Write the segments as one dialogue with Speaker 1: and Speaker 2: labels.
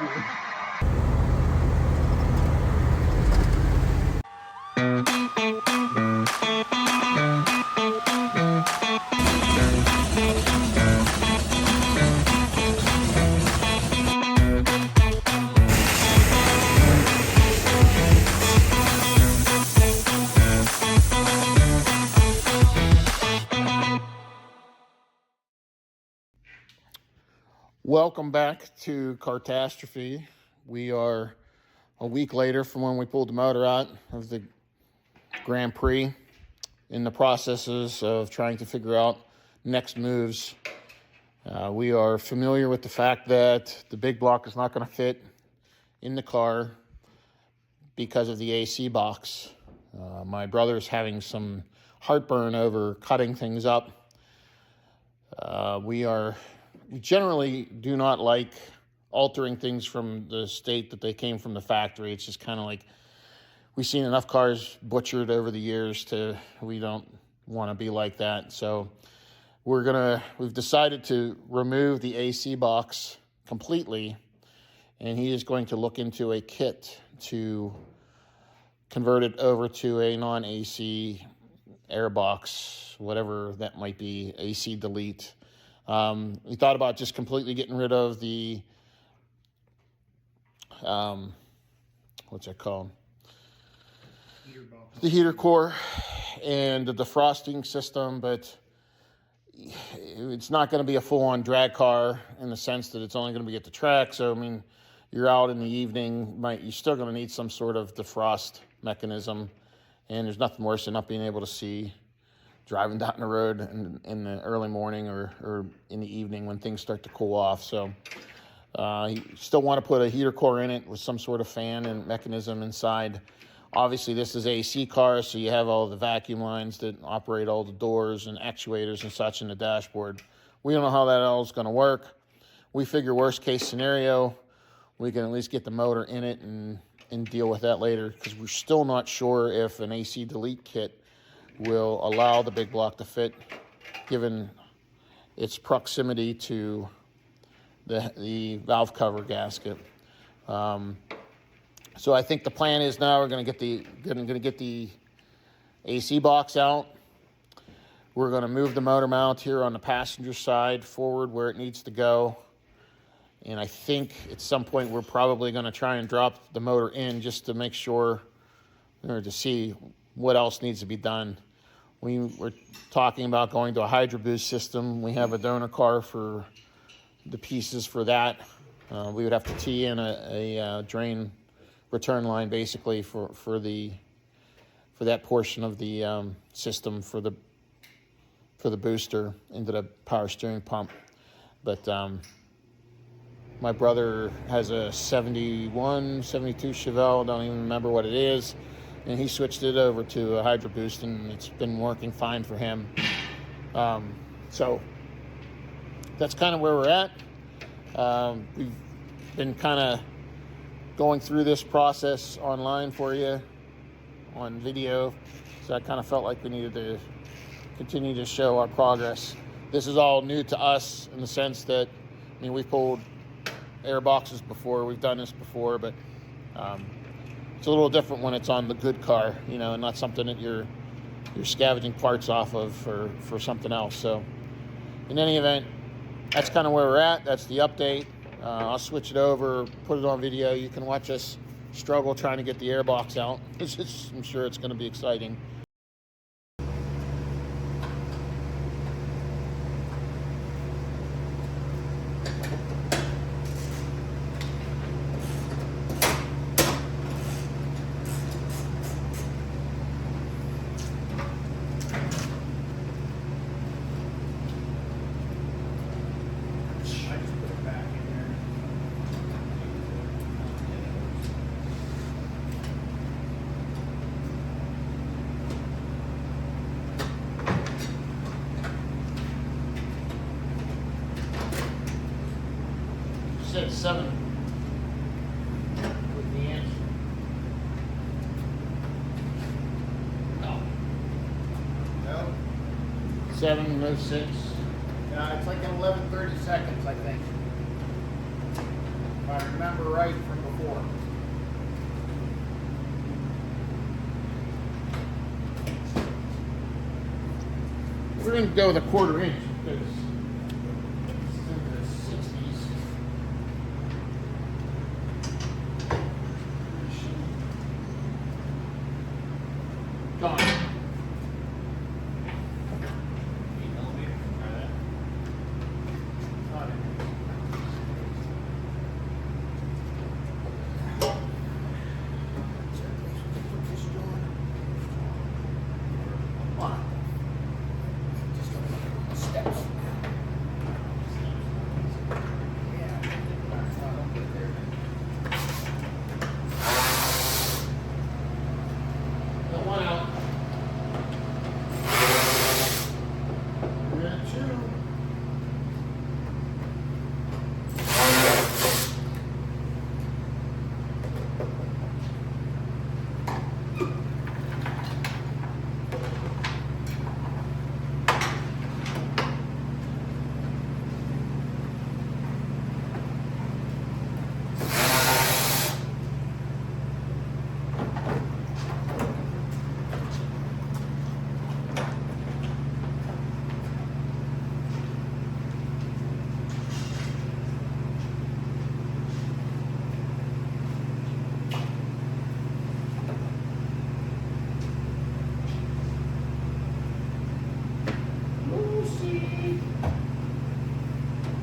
Speaker 1: you.
Speaker 2: Welcome back to Catastrophe. We are a week later from when we pulled the motor out of the Grand Prix, in the processes of trying to figure out next moves. We are familiar with the fact that the big block is not going to fit in the car because of the AC box. My brother's having some heartburn over cutting things up. We generally do not like altering things from the state that they came from the factory. It's just kind of like, we've seen enough cars butchered over the years we don't want to be like that. So we've decided to remove the AC box completely, and he is going to look into a kit to convert it over to a non-AC air box, whatever that might be, AC delete. We thought about just completely getting rid of the, what's that called? The heater core and the defrosting system, but it's not going to be a full-on drag car in the sense that it's only going to be at the track. So, I mean, you're out in the evening, you're still going to need some sort of defrost mechanism, and there's nothing worse than not being able to see driving down the road in the early morning or in the evening when things start to cool off. So you still want to put a heater core in it with some sort of fan and mechanism inside. Obviously, this is AC car, so you have all the vacuum lines that operate all the doors and actuators and such in the dashboard. We don't know how that all is going to work. We figure worst case scenario, we can at least get the motor in it and deal with that later, because we're still not sure if an AC delete kit will allow the big block to fit, given its proximity to the valve cover gasket. So I think the plan is now we're going to get the AC box out. We're going to move the motor mount here on the passenger side forward where it needs to go. And I think at some point we're probably going to try and drop the motor in just to make sure, or to see what else needs to be done. We were talking about going to a Hydro Boost system. We have a donor car for the pieces for that. We would have to tee in a drain return line basically for that portion of the system for the booster into the power steering pump. But my brother has a 71, 72 Chevy, don't even remember what it is, and he switched it over to a Hydro Boost, and it's been working fine for him. So that's kind of where we're at. We've been kind of going through this process online for you on video, so I kind of felt like we needed to continue to show our progress. This is all new to us in the sense that, I mean, we've pulled air boxes before, we've done this before, but it's a little different when it's on the good car, you know, and not something that you're scavenging parts off of for something else. So in any event, that's kind of where we're at. That's the update. I'll switch it over, put it on video. You can watch us struggle trying to get the air box out. I'm sure it's going to be exciting. Said 7 with the answer. No.
Speaker 1: No?
Speaker 2: 7, no 6.
Speaker 1: It's like 11:30 seconds, I think.
Speaker 2: If I remember right from before. We're going to go with a 1/4 inch because it's in the 60s. Gone. 8mm. Try that. Not in.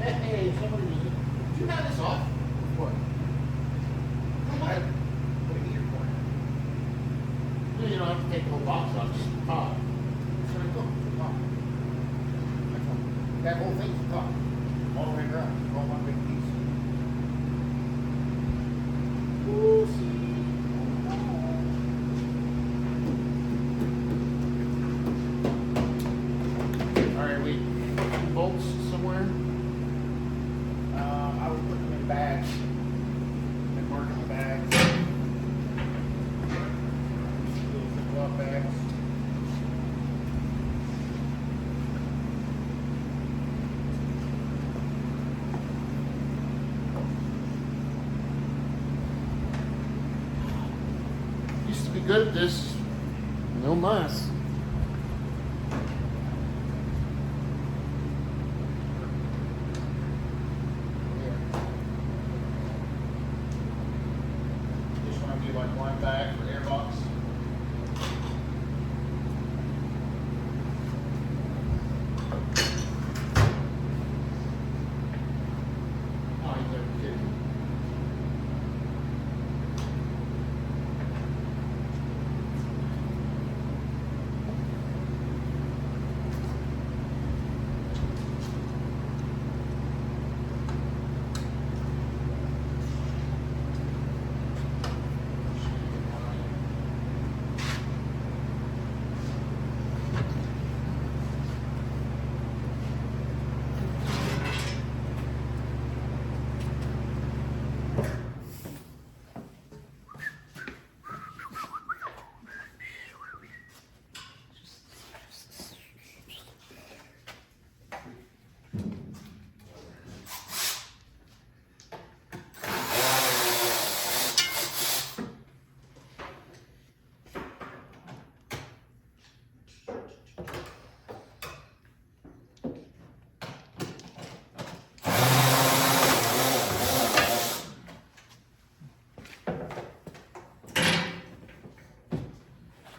Speaker 2: Hey, somebody was. Did you have this off? What? Come on. Put a heater for it. You don't have to take the whole box off, just the top. That's where it goes, the top. That whole thing's the top. All the way around. All one big piece. Alright, we bolts somewhere. I would put them in bags and mark in the bags. Little Ziploc bags. Used to be good at this. No mas. Like one bag for airbox. Oh, he's never kidding.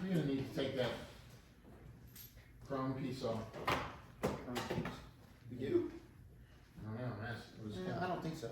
Speaker 2: You're gonna need to take that chrome piece off. Chrome piece.
Speaker 1: You do?
Speaker 2: I don't know, man. It was
Speaker 1: I don't think so.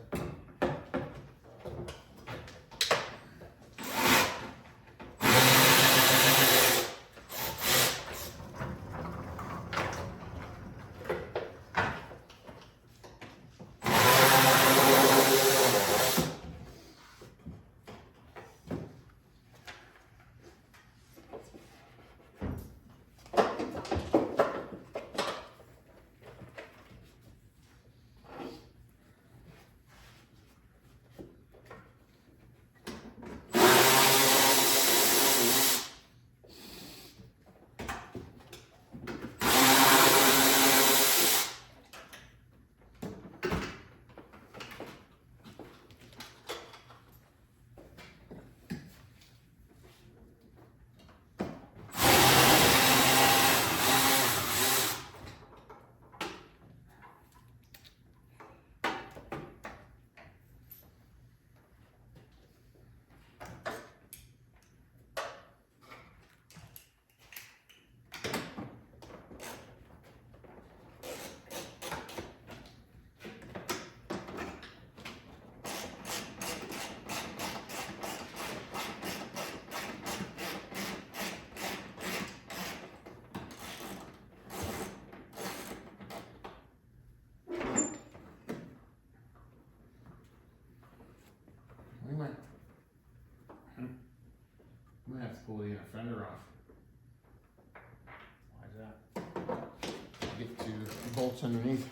Speaker 2: bolts underneath.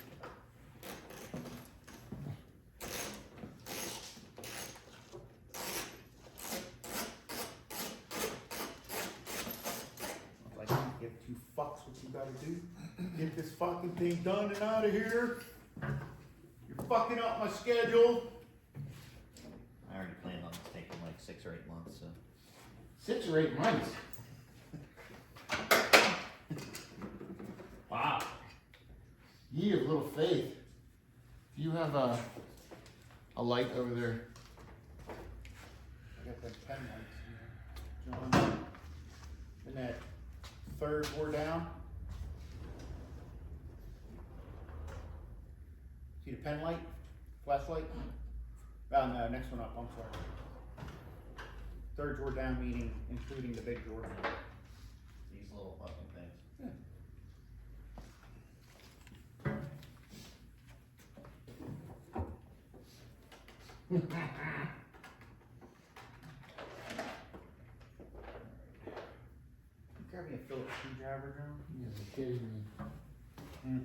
Speaker 3: Like, I don't give two fucks what you gotta do. Get this fucking thing done and out of here. You're fucking up my schedule.
Speaker 4: I already planned on it taking like 6 or 8 months, so.
Speaker 2: 6 or 8 months. Wow. Ye of little faith. You have a light over there.
Speaker 3: I got that pen lights in there. John, and that third door down. See the pen light? Flashlight? Oh, no, next one up, I'm sorry. Third drawer down, meaning including the big drawer.
Speaker 4: These little fucking things.
Speaker 3: Yeah. Grab me a Phillips screwdriver, John.
Speaker 2: You're kidding me.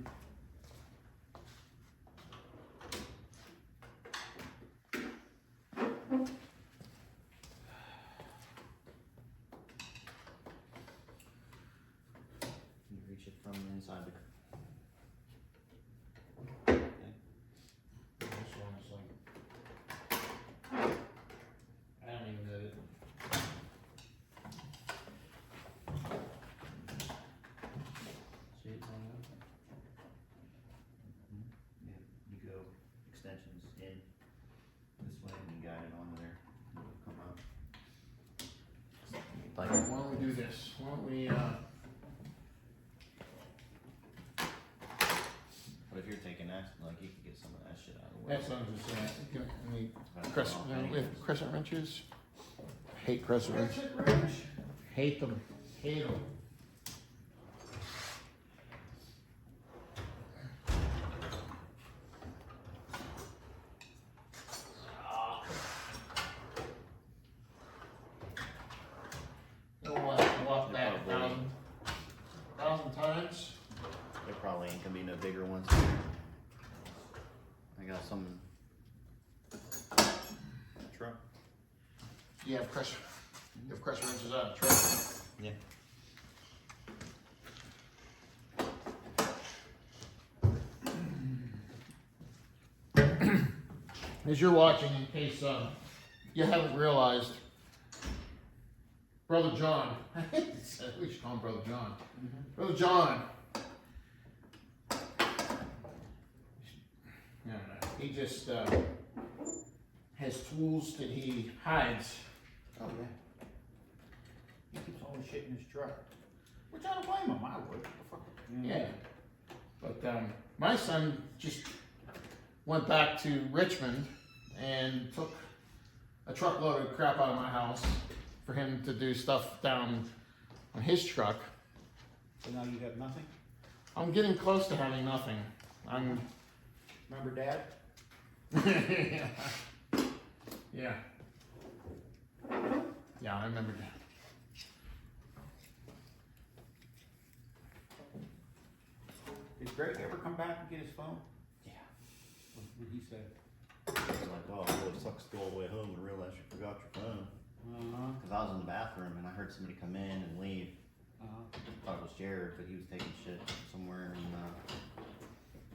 Speaker 4: You reach it from inside the.
Speaker 2: This one is like, I don't even know it.
Speaker 4: See it on there? Yeah, you go extensions in this way and you guide it onto there. It'll come out.
Speaker 2: Why don't we do this? Why don't we,
Speaker 4: But if you're taking that, like you can get some of that shit out of the way.
Speaker 2: that's what I'm just saying. We have crescent wrenches. Hate crescent wrenches. Hate them. Hate them. Walk back a thousand times.
Speaker 4: There probably ain't gonna be no bigger ones. I got some truck.
Speaker 2: You have crescent wrenches out of the truck.
Speaker 4: Yeah.
Speaker 2: As you're watching, in case you haven't realized, Brother John, we should call him Brother John. Brother John, he just has tools that he hides.
Speaker 3: Oh, yeah. He keeps all the shit in his truck. Which I don't blame him, I would.
Speaker 2: Yeah. But my son just went back to Richmond and took a truckload of crap out of my house for him to do stuff down on his truck.
Speaker 3: So now you have nothing?
Speaker 2: I'm getting close to having nothing.
Speaker 3: Remember Dad?
Speaker 2: Yeah. Yeah, I remember that.
Speaker 3: Did Greg ever come back and get his phone?
Speaker 4: Yeah.
Speaker 3: What did he say?
Speaker 4: It's like, oh, it really sucks to go all the way home and realize you forgot your phone. Cause I was in the bathroom and I heard somebody come in and leave. Thought it was Jared, but he was taking shit somewhere and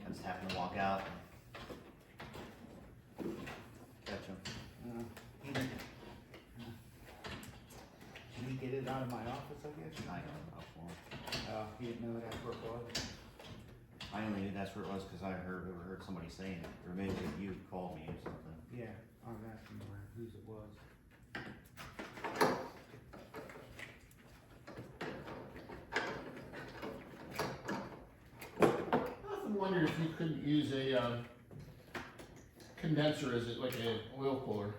Speaker 4: I just happened to walk out and catch him.
Speaker 3: Did he get it out of my office, I guess?
Speaker 4: I got it out for him.
Speaker 3: He didn't know that's where it was.
Speaker 4: I only knew that's where it was because I overheard somebody saying it, or maybe you called me or something.
Speaker 3: Yeah, I was asking whose it was.
Speaker 2: I often wondered if you couldn't use a condenser as like an oil cooler.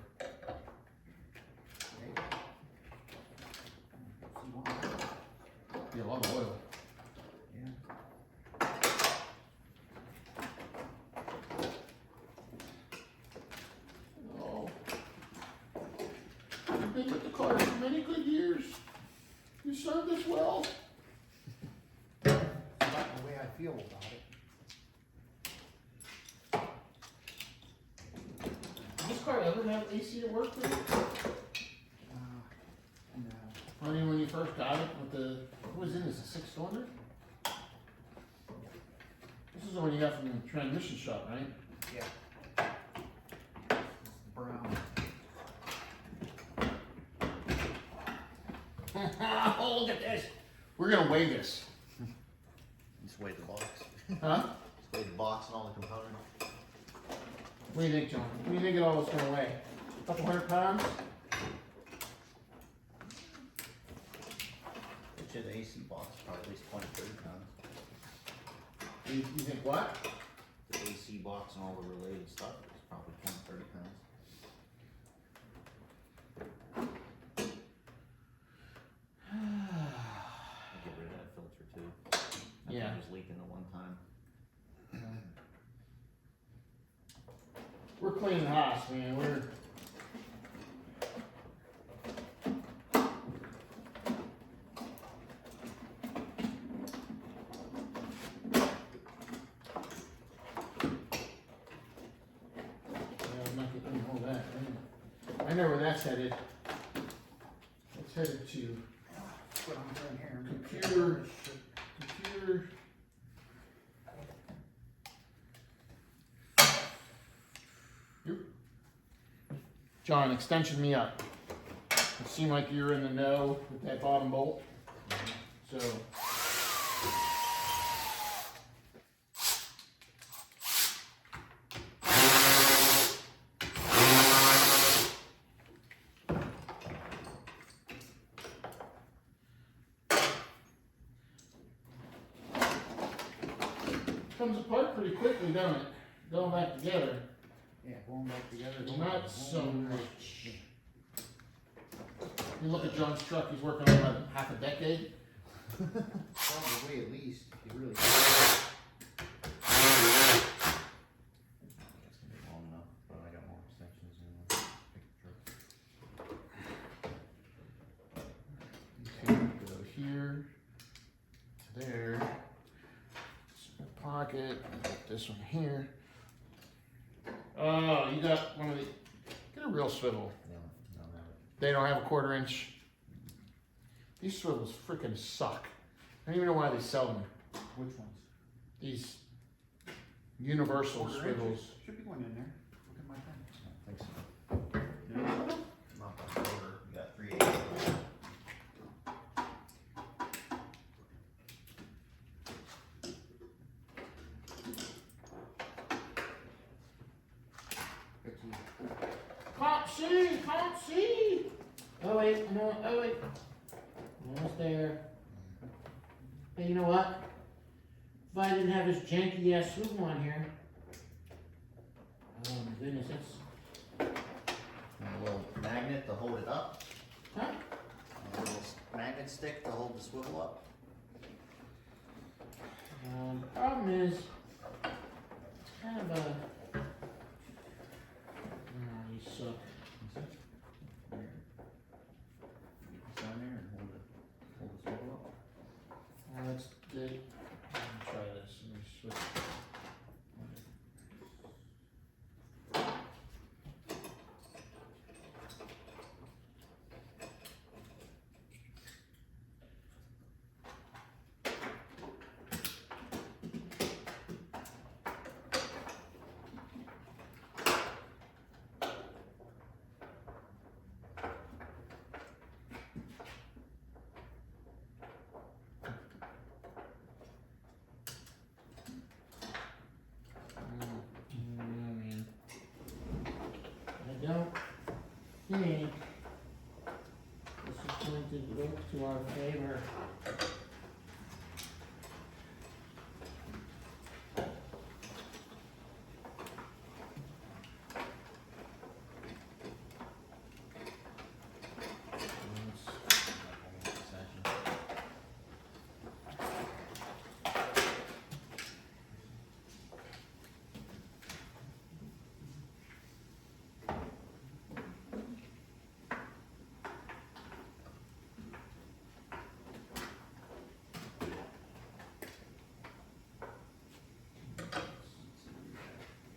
Speaker 2: Yeah, a lot of oil.
Speaker 3: Yeah.
Speaker 2: Oh. You've been with the car for many good years. You served us well.
Speaker 3: Not the way I feel about it.
Speaker 2: car ever have AC to work with?
Speaker 3: No.
Speaker 2: I mean, when you first got it with the, what was in this, a 6-cylinder? This is the one you got from the transmission shop, right?
Speaker 3: Yeah. Brown.
Speaker 2: Oh, look at this. We're gonna weigh this.
Speaker 4: Just weigh the box.
Speaker 2: Huh?
Speaker 4: Just weigh the box and all the components.
Speaker 2: What do you think, John? What do you think it all is gonna weigh? A couple 100 pounds?
Speaker 4: Which is the AC box, probably at least 20, 30 pounds.
Speaker 2: You think what?
Speaker 4: The AC box and all the related stuff is probably 20, 30 pounds. I'll get rid of that filter too. That
Speaker 2: Yeah.
Speaker 4: thing was leaking at one time.
Speaker 2: We're cleaning house, man. We're. I'm not getting all that. I know where that's headed. It's headed to
Speaker 3: Put on down here.
Speaker 2: computer. Yep. John, extension me up. It seemed like you were in the know with that bottom bolt. So. Comes apart pretty quickly, don't it? Going back together.
Speaker 3: Yeah, going back together.
Speaker 2: Not so much. You look at John's truck, he's working on about half a decade.
Speaker 3: Probably at least, if you really.
Speaker 4: It's gonna be long enough, but I got more extensions in the picture.
Speaker 2: Okay, go here to there. Pocket, put this one here. Oh, you got one of the, get a real swivel.
Speaker 4: No, no, no.
Speaker 2: They don't have a 1/4 inch. These swivels freaking suck. I don't even know why they sell them.
Speaker 3: Which ones?
Speaker 2: These universal
Speaker 3: 1/4
Speaker 2: swivels.
Speaker 3: inches. Should be one in there. Look at my thing.
Speaker 4: I don't think so.
Speaker 3: No?
Speaker 4: Not that quarter. You got 3/8.
Speaker 2: Can't see. Oh wait, no, oh wait. Almost there. Hey, you know what? If I didn't have this janky ass swivel on here. Oh my goodness, that's.
Speaker 4: And a little magnet to hold it up.
Speaker 2: Huh?
Speaker 4: A little magnet stick to hold the swivel up.
Speaker 2: Problem is, it's kind of a. Oh, you suck.
Speaker 4: Get this on there and hold the swivel up.
Speaker 2: Let's do. Let me try this. Let me switch. I don't think this is going to look to our favor.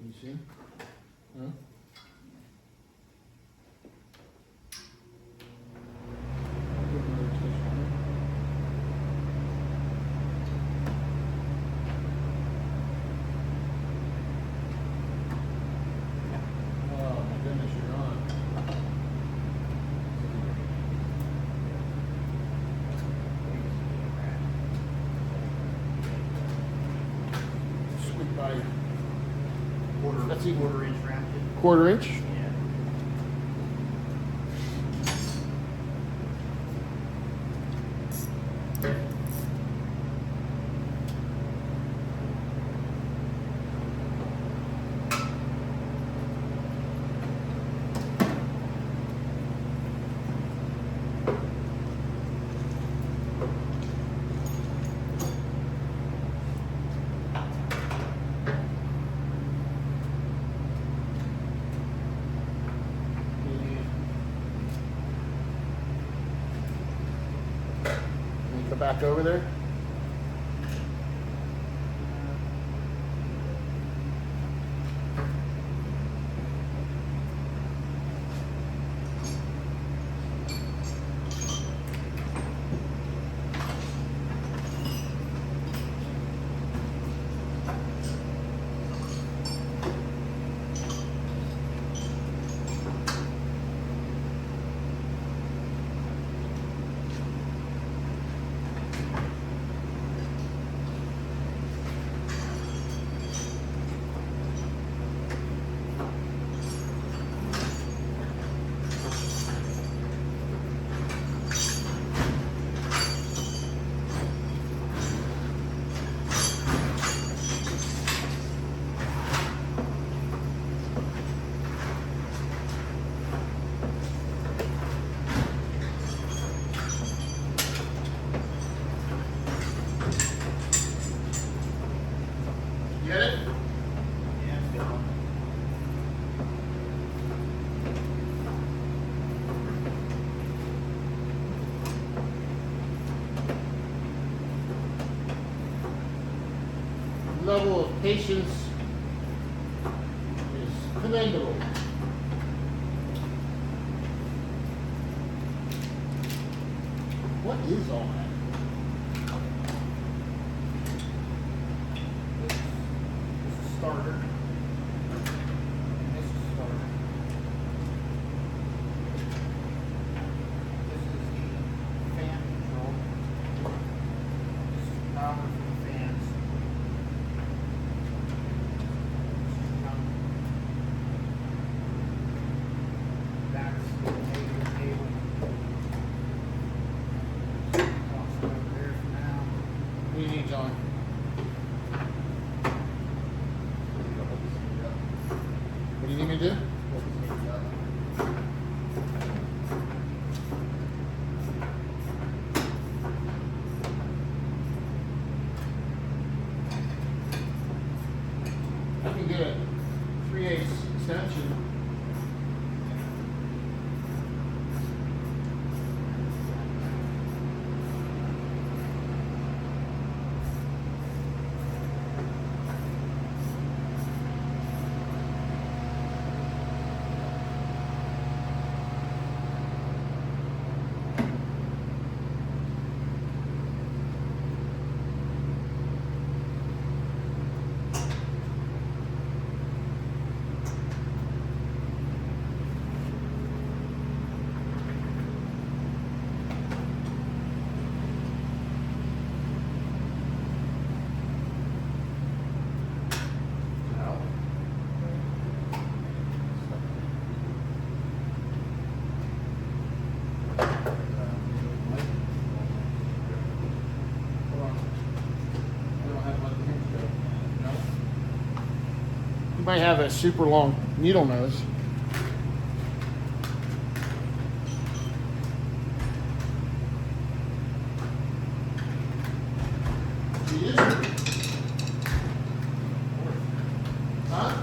Speaker 2: You see? Huh? by Let's see.
Speaker 3: Quarter-inch ratchet.
Speaker 2: quarter-inch.
Speaker 3: Yeah.
Speaker 2: Can you go back over there? Get it?
Speaker 3: Yeah, it's good.
Speaker 2: Level of patience is commendable. What is all that?
Speaker 3: This is starter. And this is starter. This is the fan control. This is power for the fans. That's the table table. Toss it over there for now.
Speaker 2: What do you need, John? What do you need me to do? I can get a 3/8 extension. You might have a super long needle nose. He is. Huh?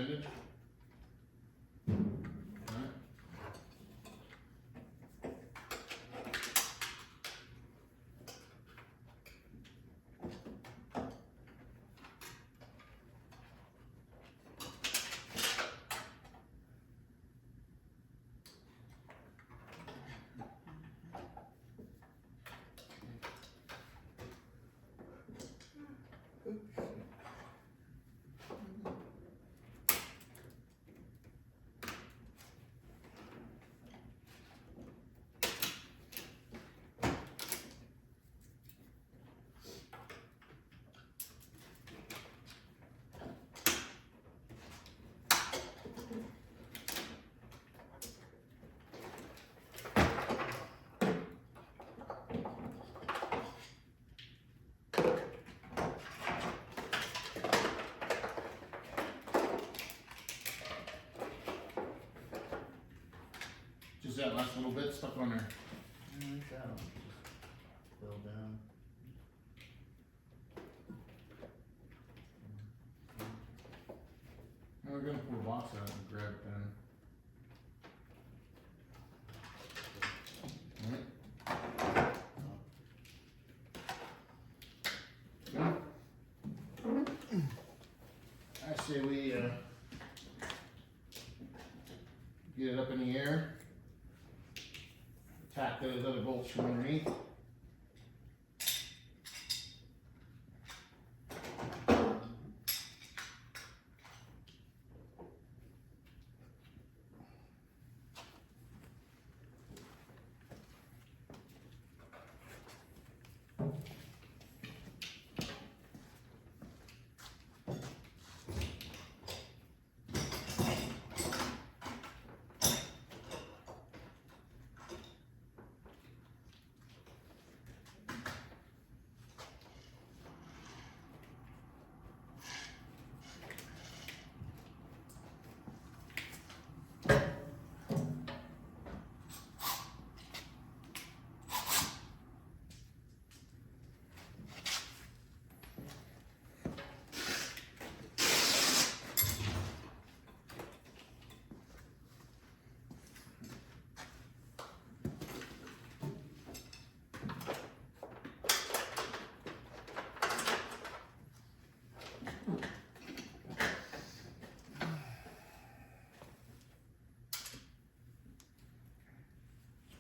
Speaker 2: ended? Alright. Just that last little bit stuck on there.
Speaker 4: That'll just fill down.
Speaker 2: Now we're gonna pull the box out and grab it then. I say we get it up in the air, tack those other bolts from underneath.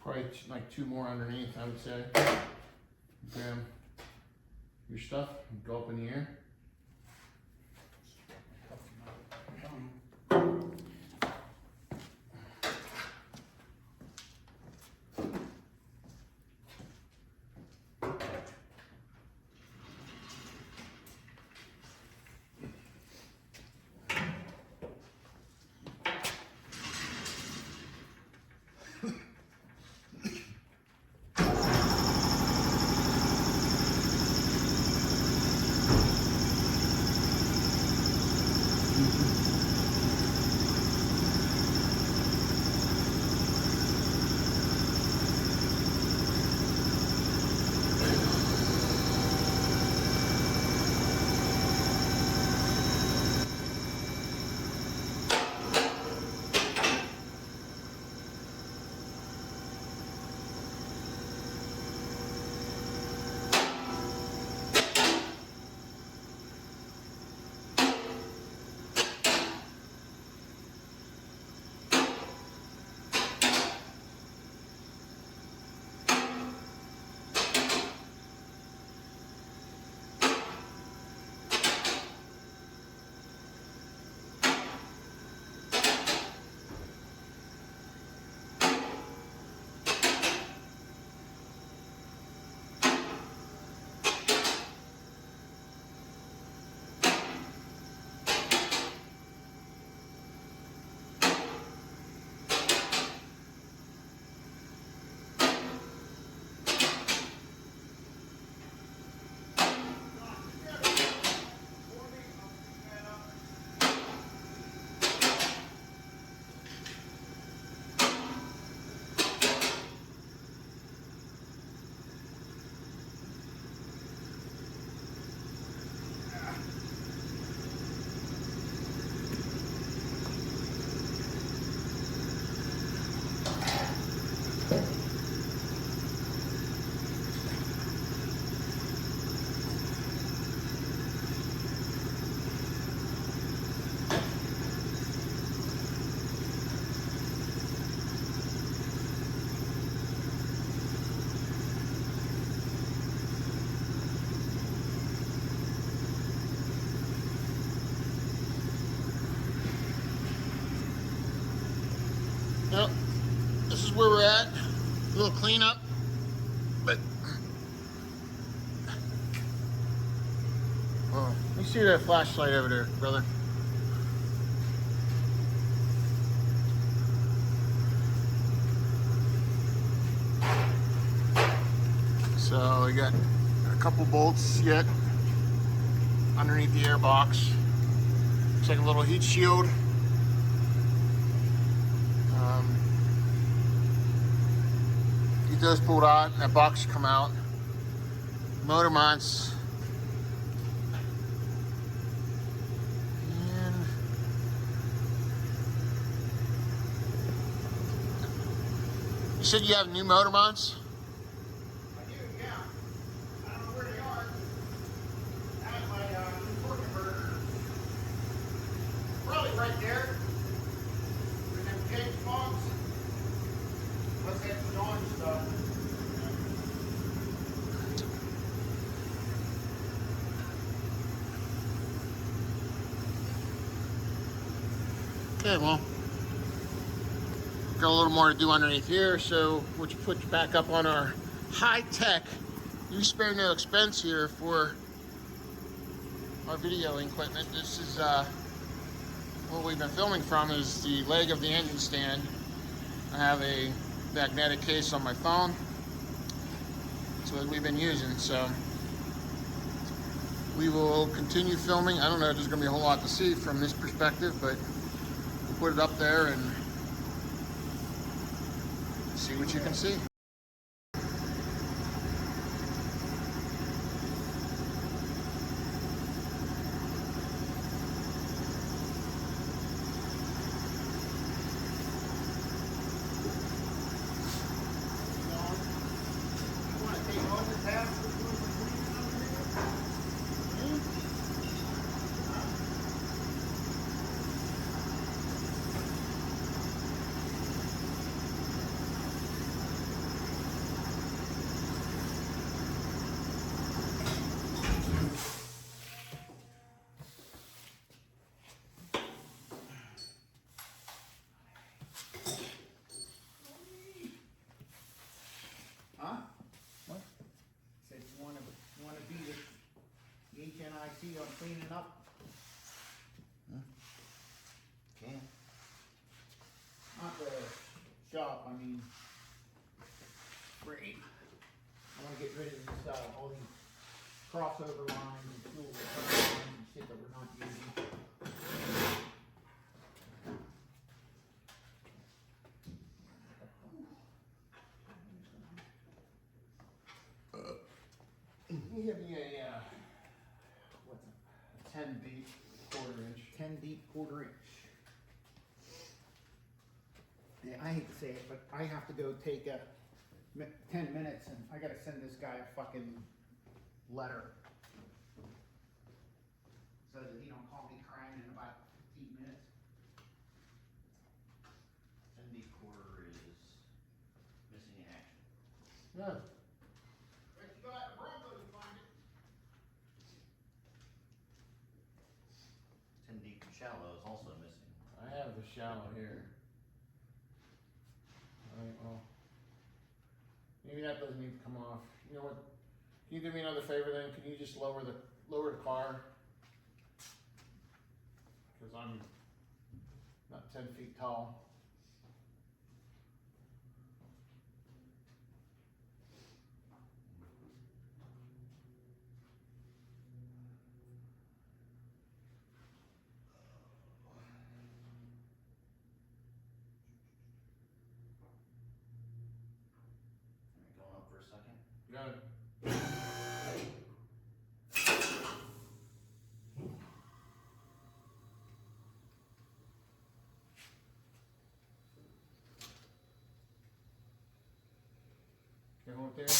Speaker 2: Probably like two more underneath, I would say. Grab your stuff and go up in the air. little cleanup, but oh, let me see that flashlight over there, brother. So we got a couple bolts yet underneath the airbox. Looks like a little heat shield. Get those pulled out, and that box should come out. Motor mounts. And you said you have new motor mounts?
Speaker 3: I do, yeah. I don't know where they are. I have my new torque converter. Probably right there. With them James Bonds. Let's get put on stuff.
Speaker 2: Okay, well, got a little more to do underneath here, so we'll put you back up on our high-tech, you spare no expense here for our videoing equipment. This is what we've been filming from is the leg of the engine stand. I have a magnetic case on my phone. That's what we've been using, so we will continue filming. I don't know if there's gonna be a whole lot to see from this perspective, but we'll put it up there and see what you can see.
Speaker 3: You want to take on the tab for the Huh?
Speaker 2: What?
Speaker 3: Said you want to be the HNIC on cleaning up.
Speaker 4: Can't.
Speaker 3: Not the shop, I mean, great. I want to get rid of this, all these crossover lines and fuel lines and shit that we're not using.
Speaker 2: You give me a
Speaker 3: What's it?
Speaker 2: 10 beat, quarter-inch.
Speaker 3: 10 deep, quarter-inch. Yeah, I hate to say it, but I have to go take 10 minutes and I gotta send this guy a fucking letter. So that he don't call me crying in about 15 minutes.
Speaker 4: 10D quarter is missing in action.
Speaker 2: Yeah.
Speaker 3: But you go out to Bronco to find it.
Speaker 4: 10D shallow is also missing.
Speaker 2: I have the shallow here. Alright, well, maybe that doesn't need to come off. You know what? Can you do me another favor then? Can you just lower the car? Because I'm not 10 feet tall.
Speaker 4: Alright, going up for a second.
Speaker 2: Got it. Okay, hold it there.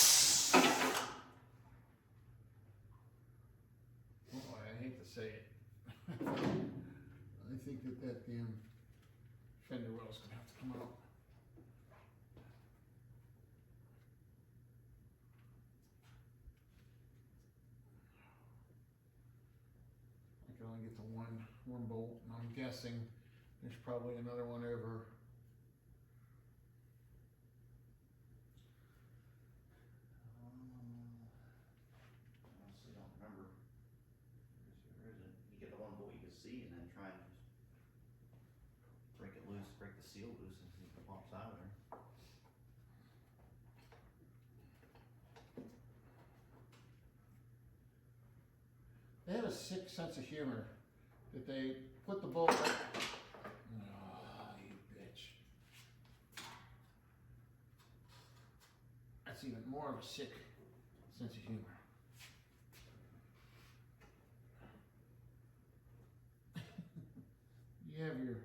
Speaker 2: Oh, I hate to say it. I think that damn fender well's gonna have to come out. I can only get to one bolt, and I'm guessing there's probably another one over
Speaker 4: seal loose and see if it pops out of there.
Speaker 2: They have a sick sense of humor that they put the bolt. Oh, you bitch. That's even more of a sick sense of humor. You have your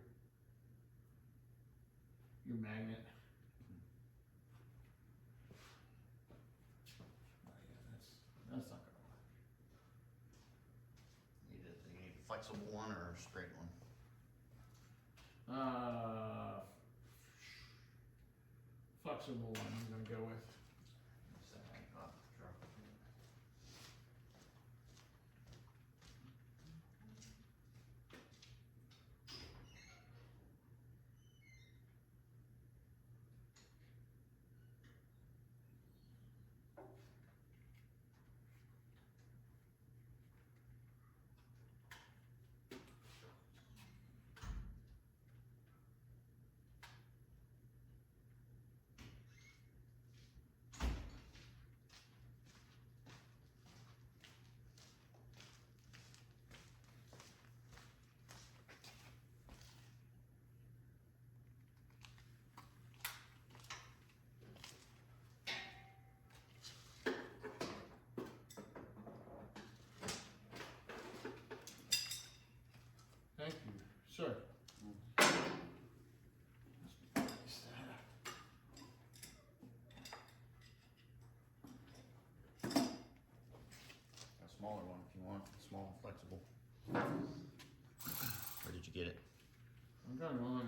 Speaker 2: magnet. Oh, yeah, that's not gonna work.
Speaker 4: You need a flexible one or a straight one?
Speaker 2: Flexible one I'm gonna go with.
Speaker 4: Sure.
Speaker 2: Thank you, sir.
Speaker 4: A smaller one if you want, small, flexible. Where did you get it?
Speaker 2: I'm going on.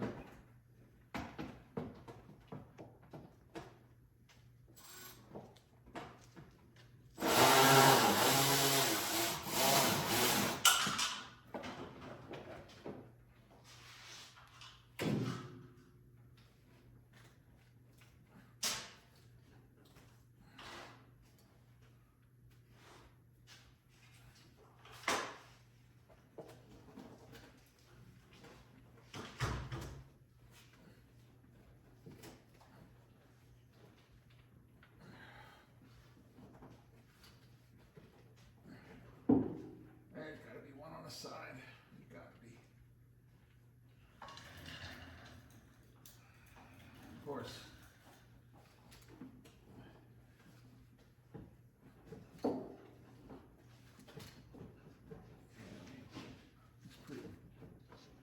Speaker 2: There's gotta be one on the side. There's gotta be. Of course. It's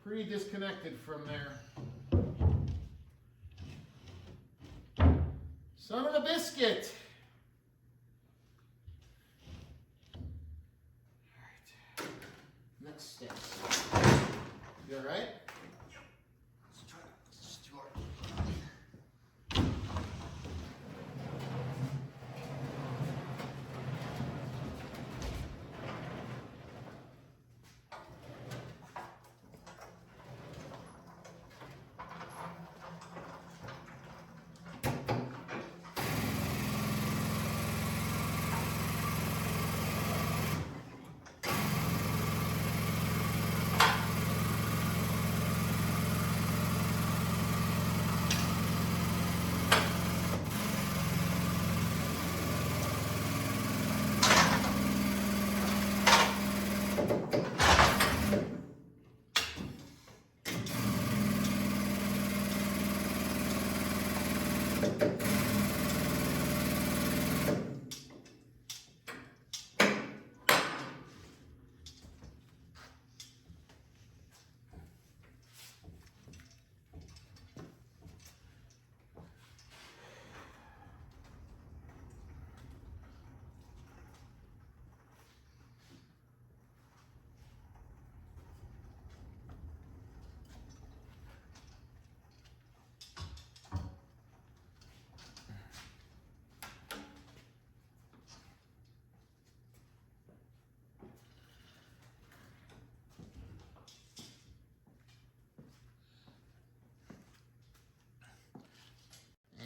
Speaker 2: pretty disconnected from there. Son of a biscuit! Alright. Next steps. You alright?
Speaker 4: Let's try it. Let's do our...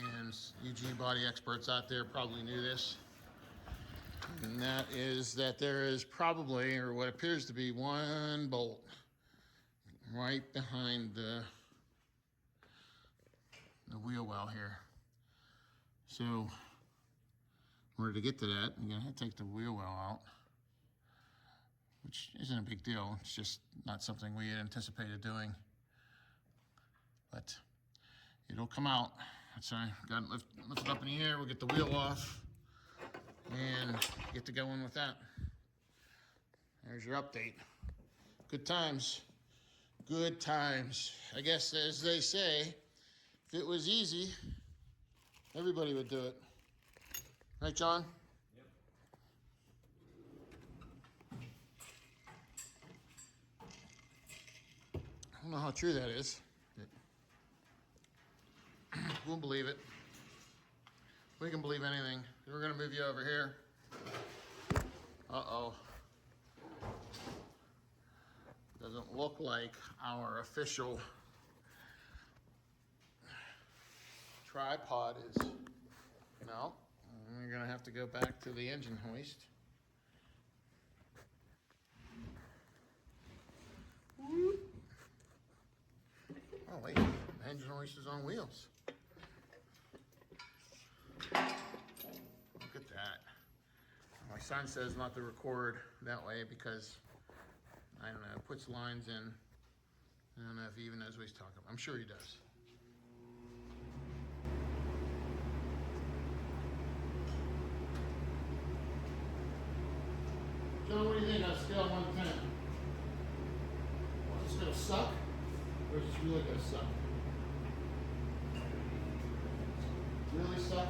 Speaker 2: And UG body experts out there probably knew this. And that is that there is probably, or what appears to be, one bolt right behind the the wheel well here. So in order to get to that, you're gonna have to take the wheel well out, which isn't a big deal. It's just not something we had anticipated doing, but it'll come out. So I got it lift it up in the air. We'll get the wheel off and get to going with that. There's your update. Good times. Good times. I guess, as they say, if it was easy, everybody would do it. Right, John?
Speaker 3: Yep.
Speaker 2: I don't know how true that is, but we'll believe it. We can believe anything. We're gonna move you over here. Uh-oh. Doesn't look like our official tripod is. No, we're gonna have to go back to the engine hoist. Whoop. Oh wait, the engine hoist is on wheels. Look at that. My son says not to record that way because, I don't know, it puts lines in. I don't know if he even knows what he's talking about. I'm sure he does. John, what do you think on a scale of 1 to 10? Is this gonna suck? Or is this really gonna suck? Really suck?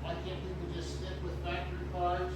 Speaker 2: Why can't people just stick with factory cars?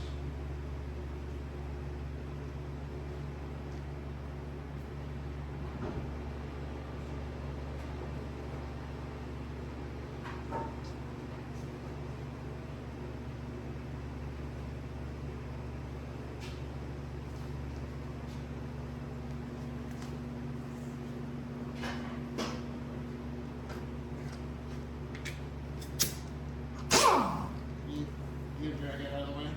Speaker 2: You drag it out of the way.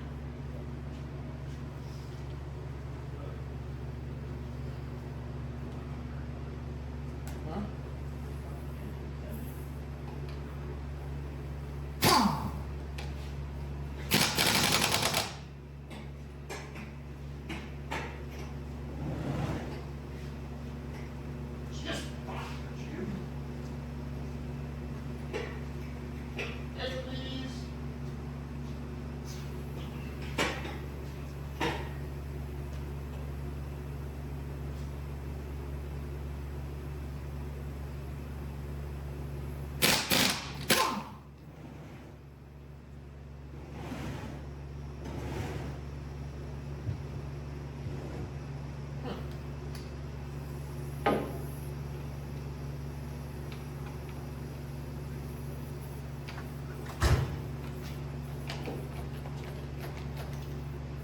Speaker 2: Huh? Just bothered you. Hey, please.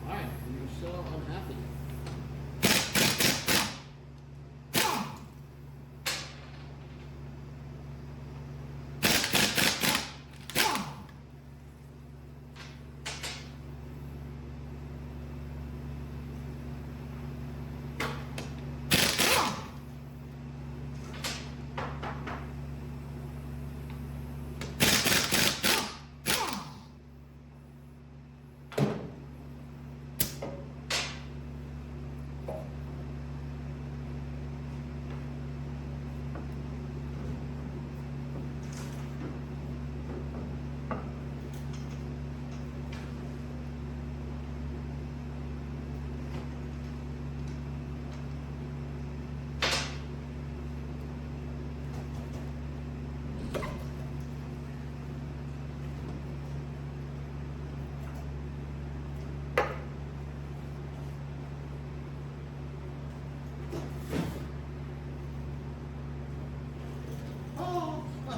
Speaker 2: Why? You're so unhappy.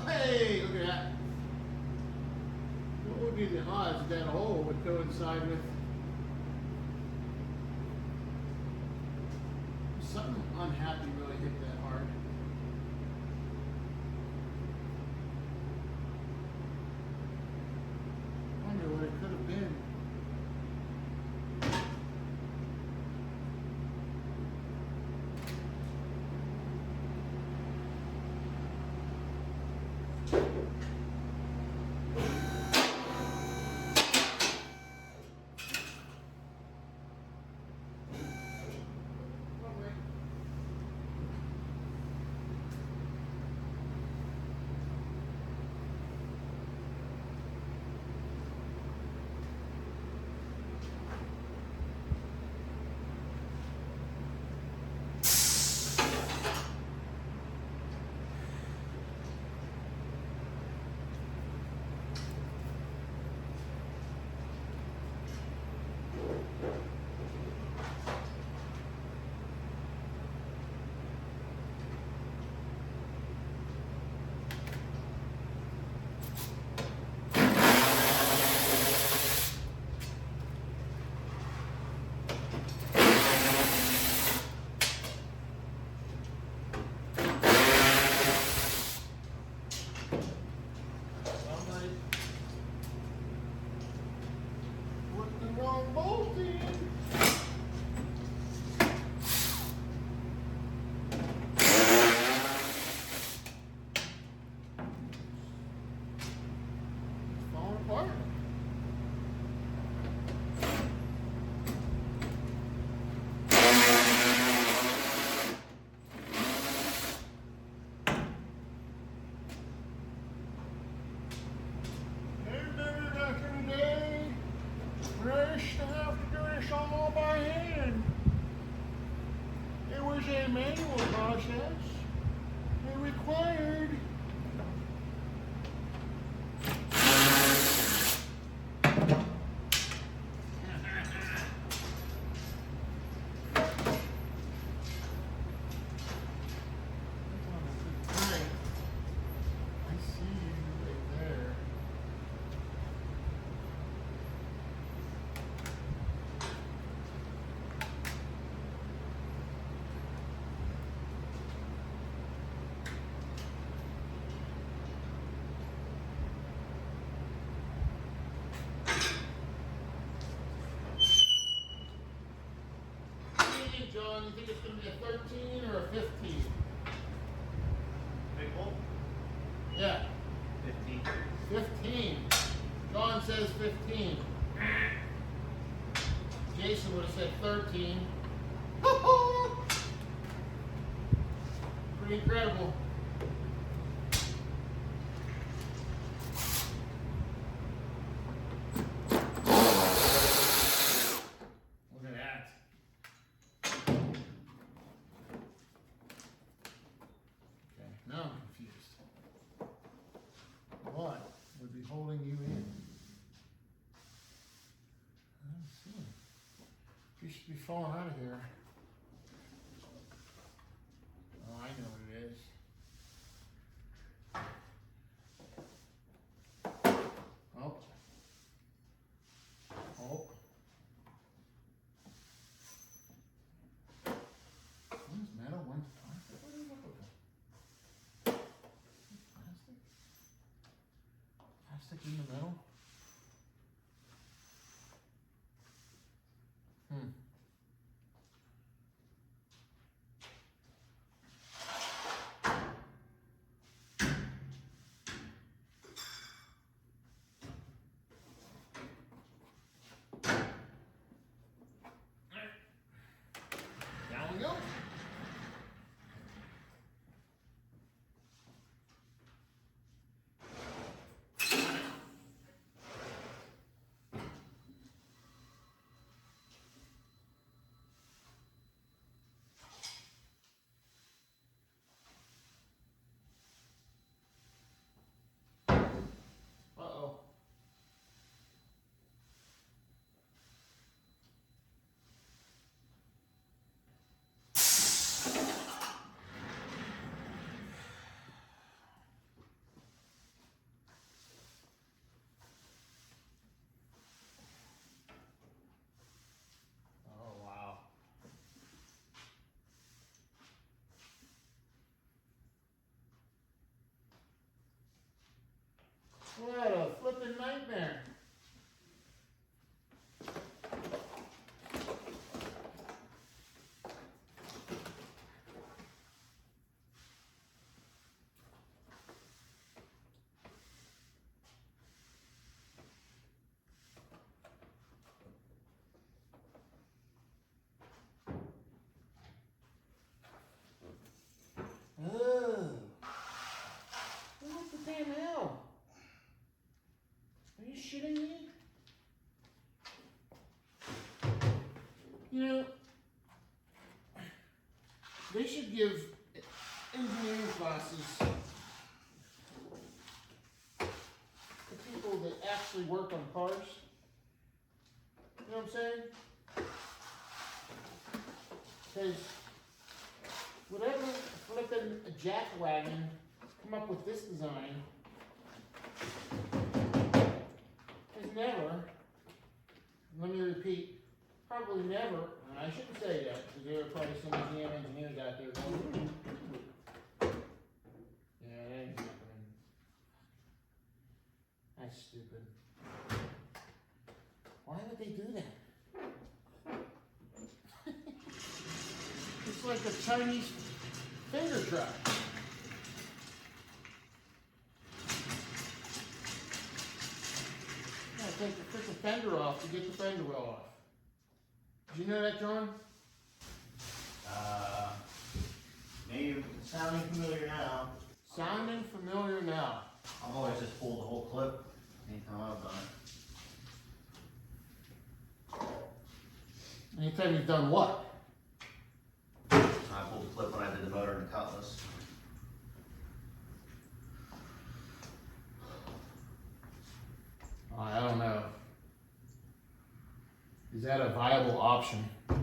Speaker 2: Hey, look at that. What would be the odds that hole would coincide with something unhappy really hit that hard? I wonder what it could have been. checks are required. John, you think it's going to be a 13 or a 15?
Speaker 4: Big hole?
Speaker 2: Yeah,
Speaker 4: 15.
Speaker 2: 15. John says 15. Jason would have said 13. Pretty incredible. Look at that. Okay, now I'm confused. What would be holding you in? I don't see it. You should be falling out of here. Oh, I know what it is. Oh. Oh. One's metal, one's plastic. What are you looking for? Plastic? Plastic in the middle? Hmm. Down we go. Uh-oh. Oh, wow. What a flippin' nightmare. Oh. What the damn hell? Are you shitting me? You know, they should give engineering classes to people that actually work on cars. You know what I'm saying? Because whatever flippin' jackwagon come up with this design has never, let me repeat, probably never, and I shouldn't say that because there are probably some GM engineers out there going, yeah, that ain't happening. That's stupid. Why would they do that? It's like a Chinese finger trap. Yeah, take the freaking fender off to get the fender well off. Did you know that, John?
Speaker 4: Maybe it's sounding familiar now.
Speaker 2: Sounding familiar now.
Speaker 4: I've always just pulled the whole clip anytime I've done it.
Speaker 2: Anytime you've done what?
Speaker 4: I pulled the clip when I did the motor and cut
Speaker 2: Is that a viable option?
Speaker 4: I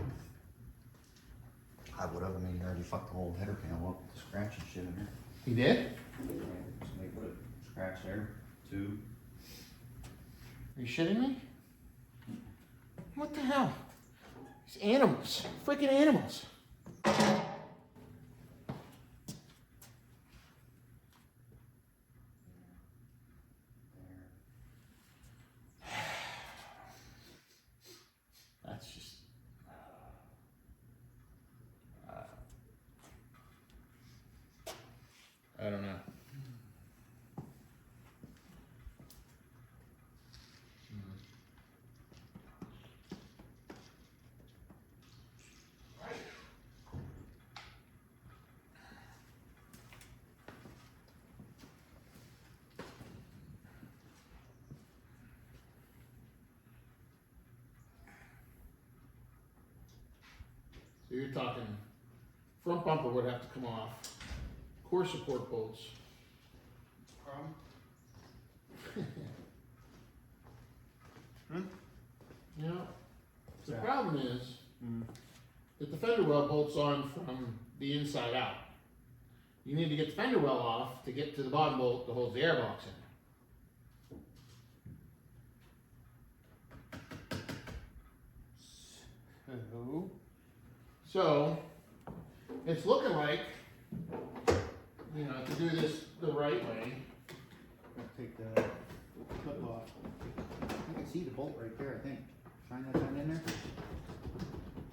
Speaker 4: would have. I mean, you already fucked the whole header panel up with the scratch and shit in there.
Speaker 2: He did?
Speaker 4: Yeah, just make what a scratch there. Two.
Speaker 2: Are you shitting me? What the hell? These animals. Freaking animals. That's just... I don't know. So you're talking front bumper would have to come off. Core support bolts. You know, the problem is that the fender well bolts on from the inside out. You need to get the fender well off to get to the bottom bolt that holds the airbox in. So, it's looking like, you know, to do this the right way.
Speaker 3: I'll take the clip off. You can see the bolt right there, I think. Shine that down in there.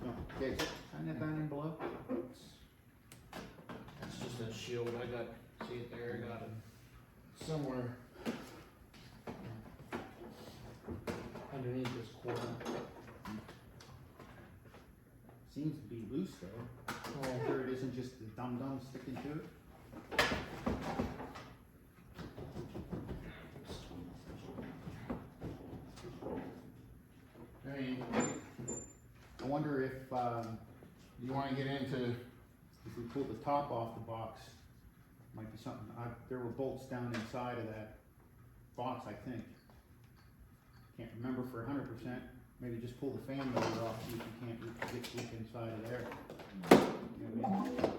Speaker 3: No, okay, shine that down in below.
Speaker 2: That's just a shield. I got, see it there, I got it somewhere underneath this quarter.
Speaker 3: Seems to be loose though. Oh, there it isn't just the dum-dum sticking to it.
Speaker 2: I mean,
Speaker 3: I wonder if
Speaker 2: you want to get into,
Speaker 3: if we pull the top off the box, might be something. There were bolts down inside of that box, I think. Can't remember for 100%. Maybe just pull the fan motor off, see if you can't get deep inside of there. You know what I mean?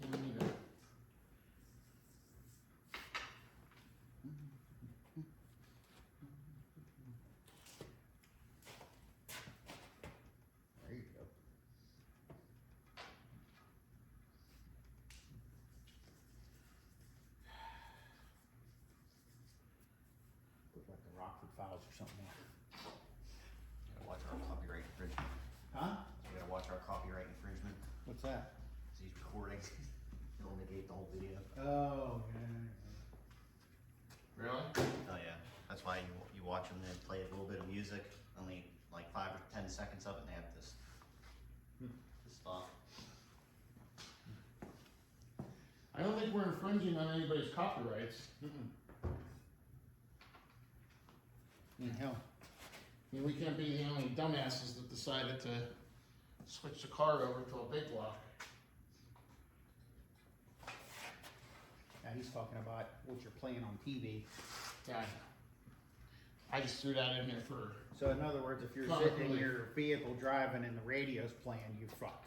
Speaker 2: you need a,
Speaker 3: There you go. Look like the Rockford Files or something.
Speaker 4: Gotta watch our copyright infringement.
Speaker 3: Huh?
Speaker 4: We gotta watch our copyright infringement.
Speaker 3: What's that?
Speaker 4: He's recording. He'll negate the whole video.
Speaker 3: Oh, yeah.
Speaker 2: really?
Speaker 4: Oh yeah. That's why you watch them and play a little bit of music, only like 5 or 10 seconds of it, and they have this stop.
Speaker 2: I don't think we're infringing on anybody's copyrights.
Speaker 3: Hell.
Speaker 2: I mean, we can't be the only dumbasses that decided to switch the car over to a big block.
Speaker 3: Yeah, he's talking about what you're playing on TV.
Speaker 2: Yeah, I know. I just threw that in there for,
Speaker 3: So in other words, if you're
Speaker 2: Not
Speaker 3: sitting in
Speaker 2: really.
Speaker 3: your vehicle driving and the radio's playing, you're fucked.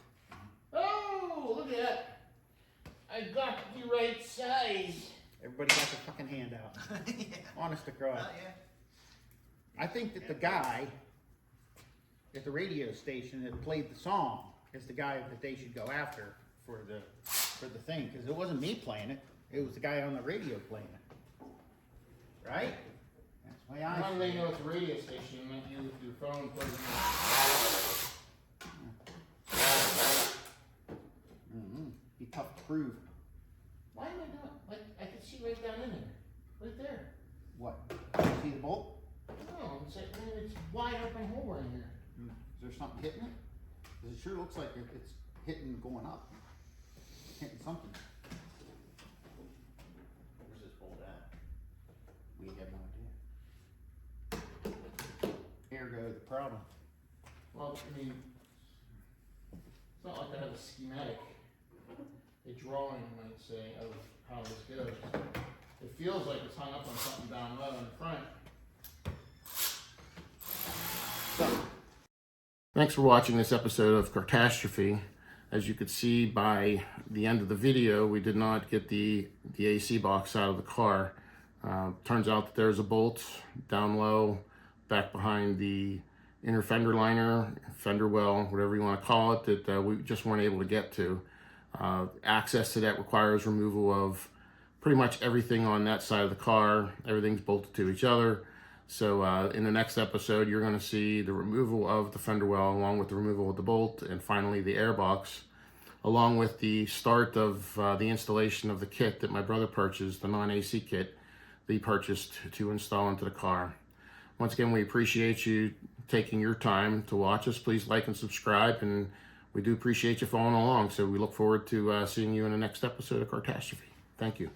Speaker 2: oh, look at that. I got the right size.
Speaker 3: Everybody got their fucking hand out.
Speaker 4: Yeah.
Speaker 3: Honest to God.
Speaker 4: Yeah.
Speaker 3: I think that the guy at the radio station that played the song is the guy that they should go after for the thing, because it wasn't me playing it. It was the guy on the radio playing it. Right? That's the way
Speaker 2: How
Speaker 3: I
Speaker 2: do
Speaker 3: see
Speaker 2: they
Speaker 3: it.
Speaker 2: know it's a radio station and not you with your phone plugged
Speaker 3: Be tough to prove.
Speaker 2: Why am I not, like, I can see right down in there, right there.
Speaker 3: What? You see the bolt?
Speaker 2: No, it's like, man, it's wide open hole right here.
Speaker 3: Is there something hitting it? 'Cause it sure looks like it's hitting going up. Hitting something.
Speaker 4: Where's this bolt at?
Speaker 3: We have no idea. Ergo the problem.
Speaker 2: Well, I mean, it's not like I have a schematic, a drawing, I might say, of how this goes. It feels like it's hung up on something down low in front. So, thanks for watching this episode of Catastrophe. As you could see by the end of the video, we did not get the AC box out of the car. Turns out that there's a bolt down low, back behind the inner fender liner, fender well, whatever you want to call it, that we just weren't able to get to. Access to that requires removal of pretty much everything on that side of the car. Everything's bolted to each other. So in the next episode, you're going to see the removal of the fender well, along with the removal of the bolt, and finally the air box, along with the start of the installation of the kit that my brother purchased, the non-AC kit that he purchased to install into the car. Once again, we appreciate you taking your time to watch us. Please like and subscribe, and we do appreciate you following along. So we look forward to seeing you in the next episode of Catastrophe. Thank you.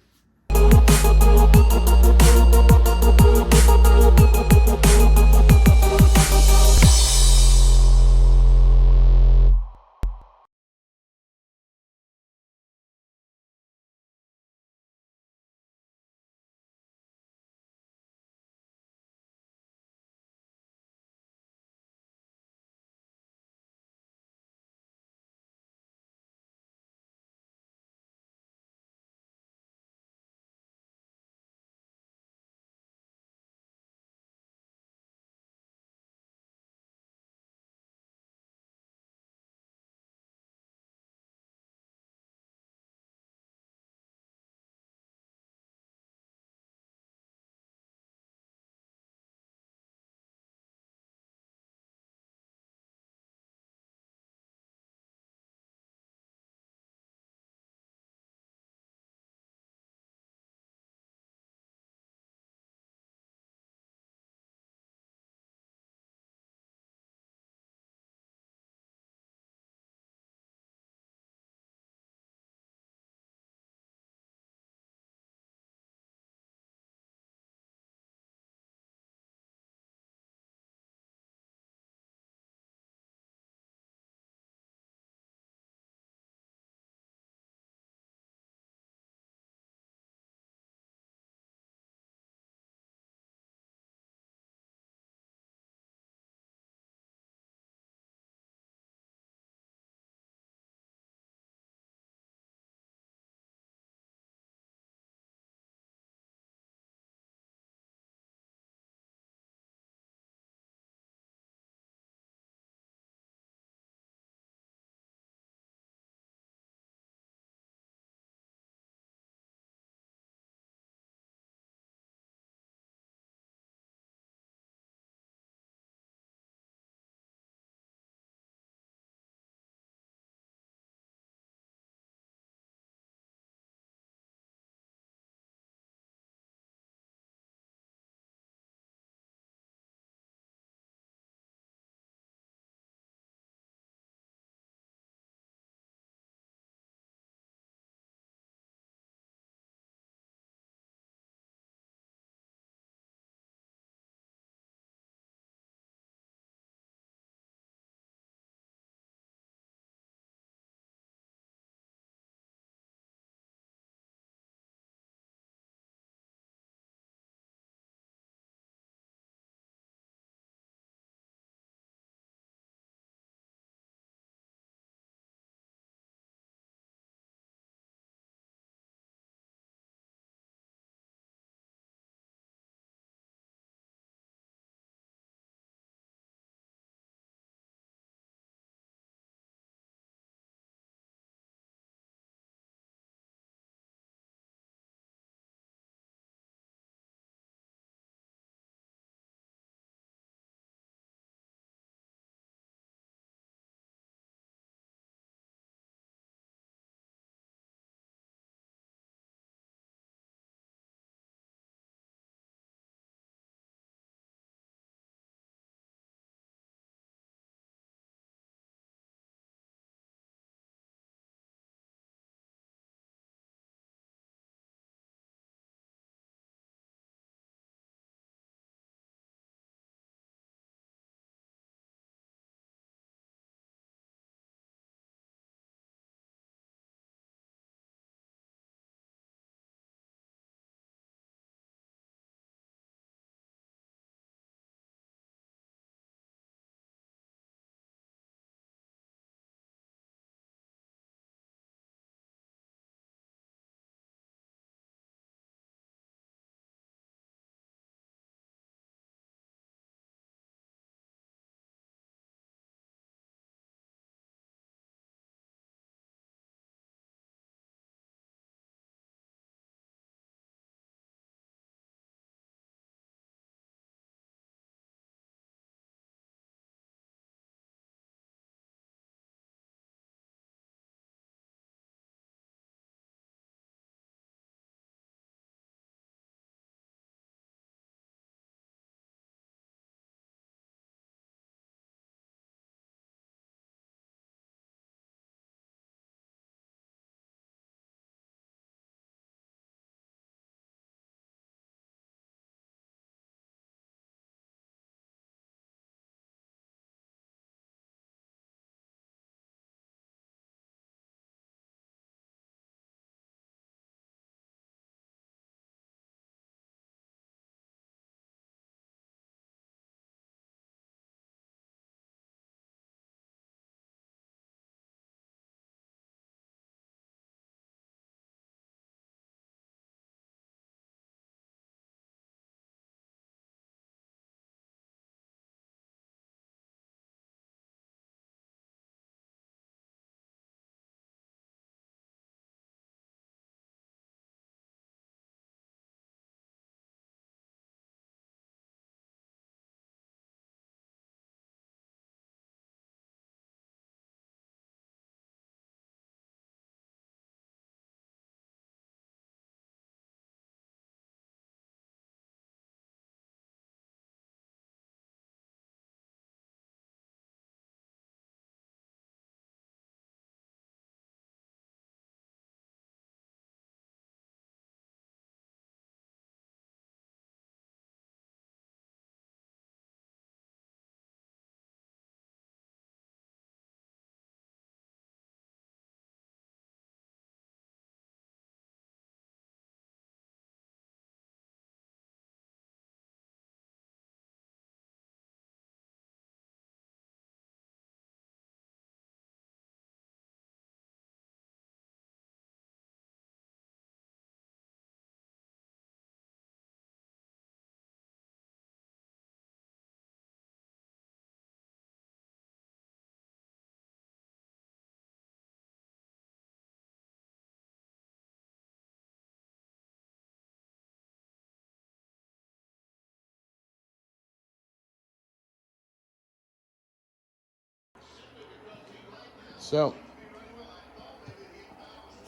Speaker 2: So,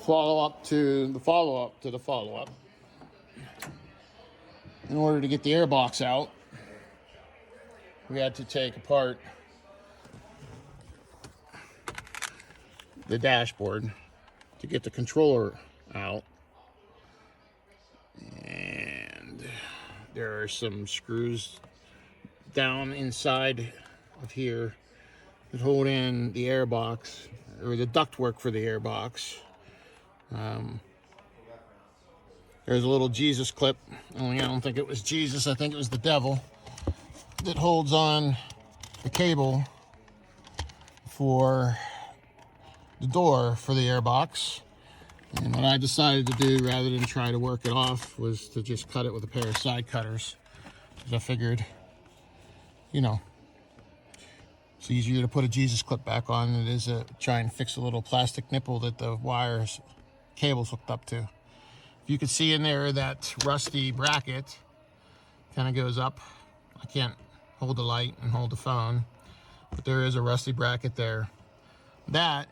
Speaker 2: follow-up to the follow-up to the follow-up. In order to get the airbox out, we had to take apart the dashboard to get the controller out. And there are some screws down inside of here that hold in the airbox, or the ductwork for the airbox. There's a little Jesus clip, only I don't think it was Jesus, I think it was the devil, that holds on the cable for the door for the airbox. And what I decided to do, rather than try to work it off, was to just cut it with a pair of side cutters. Because I figured, you know, it's easier to put a Jesus clip back on than it is to try and fix a little plastic nipple that the wires, cable's hooked up to. You can see in there that rusty bracket kind of goes up. I can't hold the light and hold the phone, but there is a rusty bracket there. That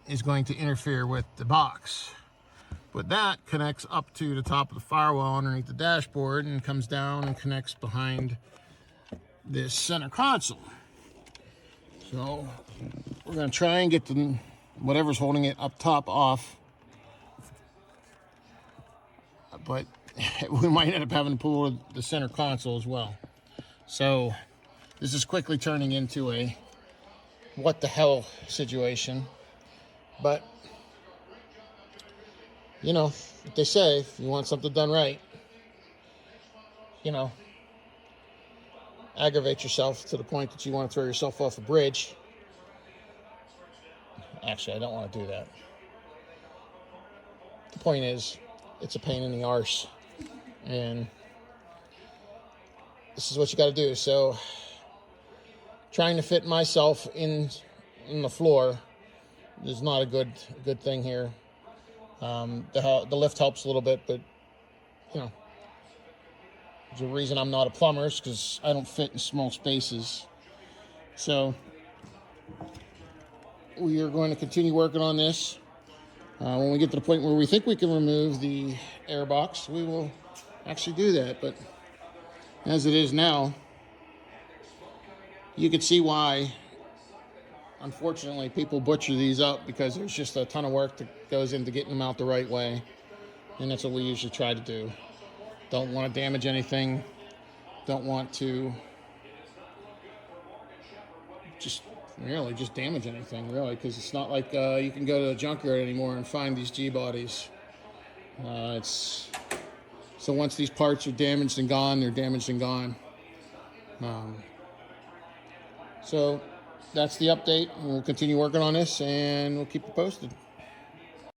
Speaker 2: is going to interfere with the box. But that connects up to the top of the firewall underneath the dashboard and comes down and connects behind this center console. So we're going to try and get the whatever's holding it up top off. But we might end up having to pull the center console as well. So this is quickly turning into a what the hell situation. But, you know, what they say, if you want something done right, you know, aggravate yourself to the point that you want to throw yourself off a bridge. Actually, I don't want to do that. The point is, it's a pain in the arse, and this is what you got to do. So, trying to fit myself in the floor is not a good thing here. The lift helps a little bit, but you know, there's a reason I'm not a plumber, is because I don't fit in small spaces. So, we are going to continue working on this. When we get to the point where we think we can remove the airbox, we will actually do that. But as it is now, you can see why, unfortunately, people butcher these up, because there's just a ton of work that goes into getting them out the right way. And that's what we usually try to do. Don't want to damage anything. Don't want to just damage anything, really, because it's not like you can go to the junkyard anymore and find these G-bodies. So once these parts are damaged and gone, they're damaged and gone. So that's the update. We'll continue working on this, and we'll keep you posted.